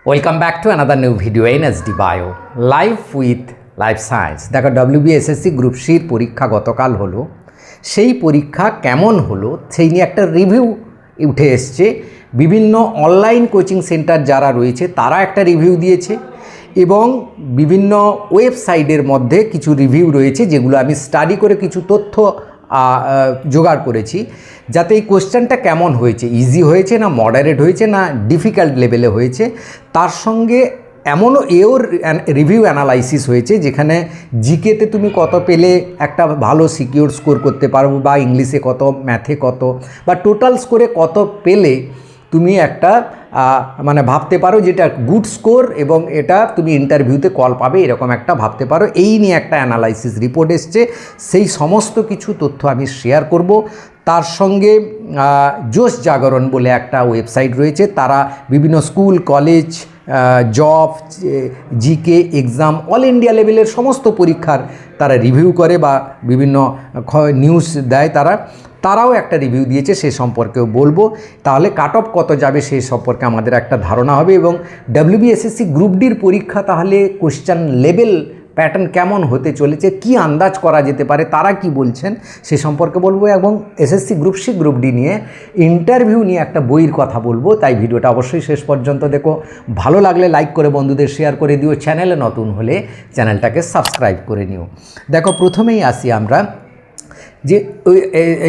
Welcome back to another new video NSD bio life with life science. দেখো, WBSSC group সির পরীক্ষা গতকাল হলো। সেই পরীক্ষা কেমন হলো সেই নিয়ে একটা রিভিউ উঠে এসছে। বিভিন্ন অনলাইন কোচিং সেন্টার যারা রয়েছে তারা একটা রিভিউ দিয়েছে এবং বিভিন্ন ওয়েবসাইটের মধ্যে কিছু রিভিউ রয়েছে যেগুলো আমি স্টাডি করে কিছু তথ্য জোগাড় করেছি, যাতে এই কোশ্চেনটা কেমন হয়েছে, ইজি হয়েছে না মডারেট হয়েছে না ডিফিকাল্ট লেভেলে হয়েছে, তার সঙ্গে এমনও রিভিউ অ্যানালাইসিস হয়েছে যেখানে জিকেতে তুমি কত পেলে একটা ভালো সিকিউর স্কোর করতে পারো, বা ইংলিশে কত, ম্যাথে কত, বা টোটাল স্কোরে কত পেলে তুমি একটা ভাবতে পারো যেটা গুড স্কোর এবং এটা তুমি ইন্টারভিউতে কল পাবে, এরকম একটা ভাবতে পারো। এই নিয়ে একটা অ্যানালাইসিস রিপোর্ট এসছে, সেই সমস্ত কিছু তথ্য আমি শেয়ার করব। তার সঙ্গে জোশ জাগরণ বলে একটা ওয়েবসাইট রয়েছে, তারা বিভিন্ন school, college, job, GK exam, all India লেভেলের সমস্ত পরীক্ষার তারা রিভিউ করে বা বিভিন্ন নিউজ দেয়। তারাও একটা রিভিউ দিয়েছে, সে সম্পর্কেও বলবো। তাহলে কাট অফ কত যাবে সেই সম্পর্কে আমাদের একটা ধারণা হবে, এবং WBSSC গ্রুপ ডির পরীক্ষা তাহলে কোশ্চেন লেভেল প্যাটার্ন কেমন হতে চলেছে, কি আন্দাজ করা যেতে পারে, তারা কি বলছেন সে সম্পর্কে বলবো, এবং SSC group C group D নিয়ে ইন্টারভিউ নিয়ে একটা বইয়ের কথা বলবো। তাই ভিডিওটা অবশ্যই শেষ পর্যন্ত দেখো। ভালো লাগলে লাইক করে বন্ধুদের শেয়ার করে দিও, চ্যানেলে নতুন হলে চ্যানেলটাকে সাবস্ক্রাইব করে নিও। দেখো, প্রথমেই আসি আমরা যে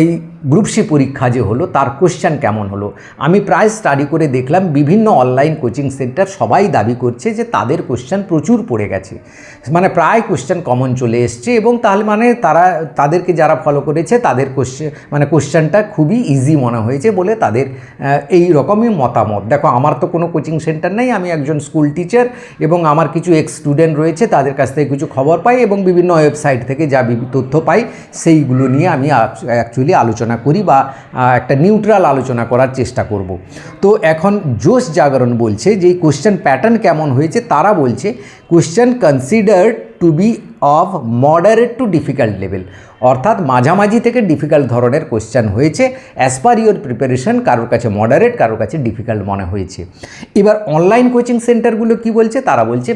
এই গ্রুপ সি পরীক্ষা যে হলো তার কোশ্চেন কেমন হলো। আমি প্রায় স্টাডি করে দেখলাম বিভিন্ন অনলাইন কোচিং সেন্টার সবাই দাবি করছে যে তাদের কোশ্চেন প্রচুর পড়ে গেছে, প্রায় কোশ্চেন কমন চলে এসছে, এবং তাহলে তাদেরকে যারা ফলো করেছে তাদের কোশ্চেনটা খুবই ইজি মনে হয়েছে বলে তাদের এই রকমই মতামত। দেখো, আমার তো কোনো কোচিং সেন্টার নেই, আমি একজন স্কুল টিচার এবং আমার কিছু এক্স স্টুডেন্ট রয়েছে, তাদের কাছ থেকে কিছু খবর পাই এবং বিভিন্ন ওয়েবসাইট থেকে যা তথ্য পাই সেইগুলো নিয়ে আমি অ্যাকচুয়ালি আলোচনা করি বা একটা নিউট্রাল আলোচনা করার চেষ্টা করব। তো এখন জোশ জাগরণ বলছে যে এই কোশ্চেন প্যাটার্ন কেমন হয়েছে। তারা বলছে question considered to be of moderate to difficult level, অর্থাৎ মাঝামাঝি থেকে ডিফিকাল্ট ধরনের কোশ্চেন হয়েছে। অ্যাজ পার ইউর প্রিপারেশন কারোর কাছে মডারেট, কারোর কাছে ডিফিকাল্ট মনে হয়েছে। এবার অনলাইন কোচিং সেন্টারগুলো কি বলছে, তারা বলছে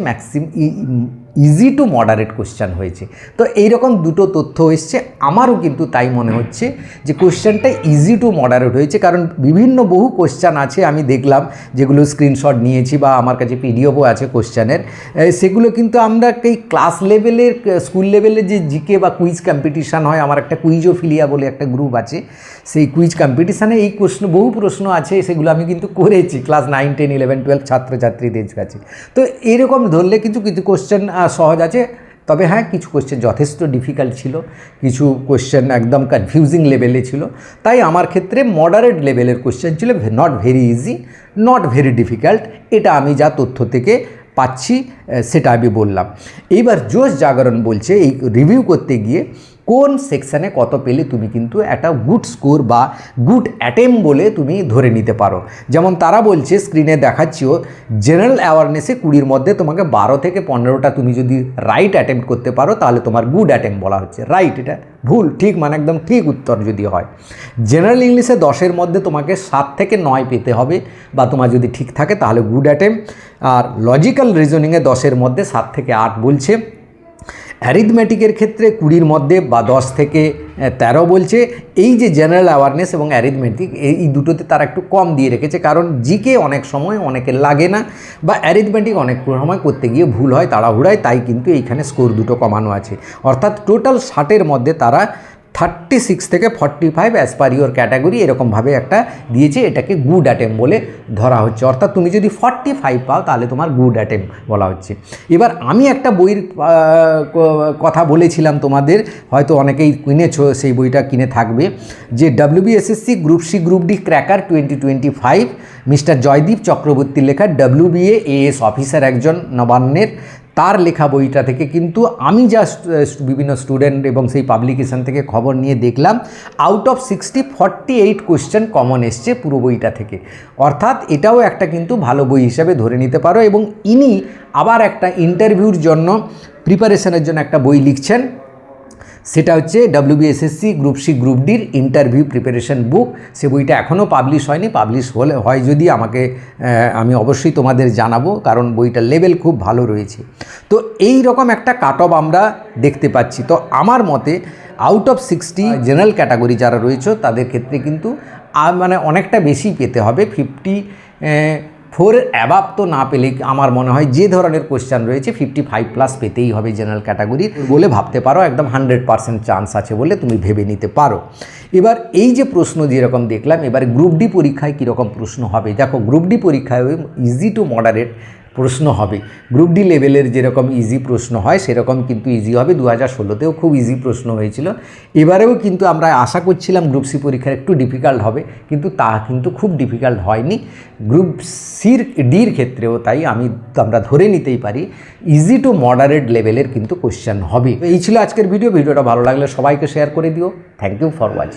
ইজি টু মডারেট কোশ্চেন হয়েছে। তো এইরকম দুটো তথ্য এসছে, আমারও কিন্তু তাই মনে হচ্ছে যে কোশ্চেনটা ইজি টু মডারেট হয়েছে, কারণ বহু কোশ্চেন আছে আমি দেখলাম যেগুলো স্ক্রিনশট নিয়েছি বা আমার কাছে পিডিএফও আছে কোশ্চেনের, সেগুলো কিন্তু আমরা এই ক্লাস লেভেলের, স্কুল লেভেলের যে জিকে বা কুইজ কম্পিটিশান হয়, আমার একটা কুইজোফিলিয়া বলে একটা গ্রুপ আছে, সেই কুইজ কম্পিটিশানে এই বহু প্রশ্ন আছে, সেগুলো আমি কিন্তু করেছি ক্লাস 9, 10, 11, 12 ছাত্রছাত্রীদের কাছে। তো এরকম ধরলে কিছু কোশ্চেন সহজ আছে, তবে হ্যাঁ, কিছু কোশ্চেন যথেষ্ট ডিফিকাল্ট ছিল, কিছু কোশ্চেন একদম কনফিউজিং লেভেলে ছিল। তাই আমার ক্ষেত্রে মডারেট লেভেলের কোশ্চেন ছিল, not very easy, not very difficult. এটা আমি যা তথ্য থেকে পাচ্ছি সেটা আমি বললাম। এইবার জোশ জাগরণ বলছে এই রিভিউ করতে গিয়ে কোন সেকশানে কত পেলে তুমি কিন্তু একটা গুড স্কোর বা গুড অ্যাটেম্প বলে তুমি ধরে নিতে পারো। যেমন তারা বলছে, স্ক্রিনে দেখাচ্ছিও, জেনারেল অ্যাওয়ারনেসে 20-র মধ্যে তোমাকে 12 থেকে 15টা তুমি যদি রাইট অ্যাটেম্প করতে পারো তাহলে তোমার গুড অ্যাটেম্প বলা হচ্ছে। রাইট, এটা ভুল, ঠিক একদম ঠিক উত্তর যদি হয়। জেনারেল ইংলিশে 10-এর মধ্যে তোমাকে 7 থেকে 9 পেতে হবে, বা তোমার যদি ঠিক থাকে তাহলে গুড অ্যাটেম্প। আর লজিক্যাল রিজনিংয়ে 10-এর মধ্যে 7 থেকে 8 বলছে। অ্যারিথমেটিকের ক্ষেত্রে 20-র মধ্যে বা 10 থেকে 13 বলছে। এই যে জেনারেল অ্যাওয়ারনেস এবং অ্যারিথমেটিক, এই দুটোতে তারা একটু কম দিয়ে রেখেছে, কারণ জিকে অনেক সময় অনেকের লাগে না, বা অ্যারিথমেটিক অনেক সময় করতে গিয়ে ভুল হয়, তাড়াহুড়ায়, তাই কিন্তু এইখানে স্কোর দুটো কমানো আছে। অর্থাৎ টোটাল 60-এর মধ্যে তারা 36 থেকে 45 অ্যাজ পার ইউর ক্যাটাগরি এরকমভাবে একটা দিয়েছে। এটাকে গুড অ্যাটেম্প বলে ধরা হচ্ছে, অর্থাৎ তুমি যদি 45 পাও তাহলে তোমার গুড অ্যাটেম্প বলা হচ্ছে। এবার আমি একটা বইয়ের কথা বলেছিলাম তোমাদের, হয়তো অনেকেই কিনেছো, সেই বইটা কিনে থাকবে, যে WBSSC group C group D cracker 2025, mister Joydeep চক্রবর্তীর লেখা, WBA AS অফিসার একজন নবান্নের, তার লেখা বইটা থেকে কিন্তু আমি জাস্ট বিভিন্ন স্টুডেন্ট এবং সেই পাবলিকেশান থেকে খবর নিয়ে দেখলাম, আউট অফ 60 48 কোশ্চেন কমন এসছে পুরো বইটা থেকে। অর্থাৎ এটাও একটা কিন্তু ভালো বই হিসাবে ধরে নিতে পারো। এবং ইনি আবার একটা ইন্টারভিউর জন্য প্রিপারেশনের জন্য একটা বই লিখছেন, সেটা হচ্ছে WBSSC গ্রুপ সি গ্রুপ ডির ইন্টারভিউ প্রিপারেশন বুক। সে বইটা এখনও পাবলিশ হয়নি, পাবলিশ হলে হয় যদি আমাকে আমি অবশ্যই তোমাদের জানাবো, কারণ বইটার লেভেল খুব ভালো রয়েছে। তো এই রকম একটা কাট অফ আমরা দেখতে পাচ্ছি। তো আমার মতে আউট অফ 60 জেনারেল ক্যাটাগরি যারা রয়েছে তাদের ক্ষেত্রে কিন্তু মানে অনেকটা বেশি পেতে হবে। 54 অ্যাবাভ তো না পেলে আমার মনে হয় যে ধরনের কোশ্চেন রয়েছে 55+ পেতেই হবে জেনারেল ক্যাটাগরির বলে ভাবতে পারো। একদম 100% চান্স আছে বলে তুমি ভেবে নিতে পারো। এবার এই যে প্রশ্ন যেরকম দেখলাম, এবার গ্রুপ ডি পরীক্ষায় কীরকম প্রশ্ন হবে দেখো। গ্রুপ ডি পরীক্ষায় ইজি টু মডারেট প্রশ্ন হবে। গ্রুপ ডি লেভেলের যেরকম ইজি প্রশ্ন হয় সেরকম কিন্তু ইজি হবে। 2016তেও খুব ইজি প্রশ্ন হয়েছিল, এবারেও কিন্তু আমরা আশা করছিলাম গ্রুপ সি পরীক্ষার একটু ডিফিকাল্ট হবে, কিন্তু তা কিন্তু খুব ডিফিকাল্ট হয়নি। গ্রুপ সির ডির ক্ষেত্রেও তাই আমরা ধরে নিতেই পারি ইজি টু মডারেট লেভেলের কিন্তু কোশ্চেন হবে। এই ছিল আজকের ভিডিওটা ভালো লাগলে সবাইকে শেয়ার করে দিও। Thank you for watching.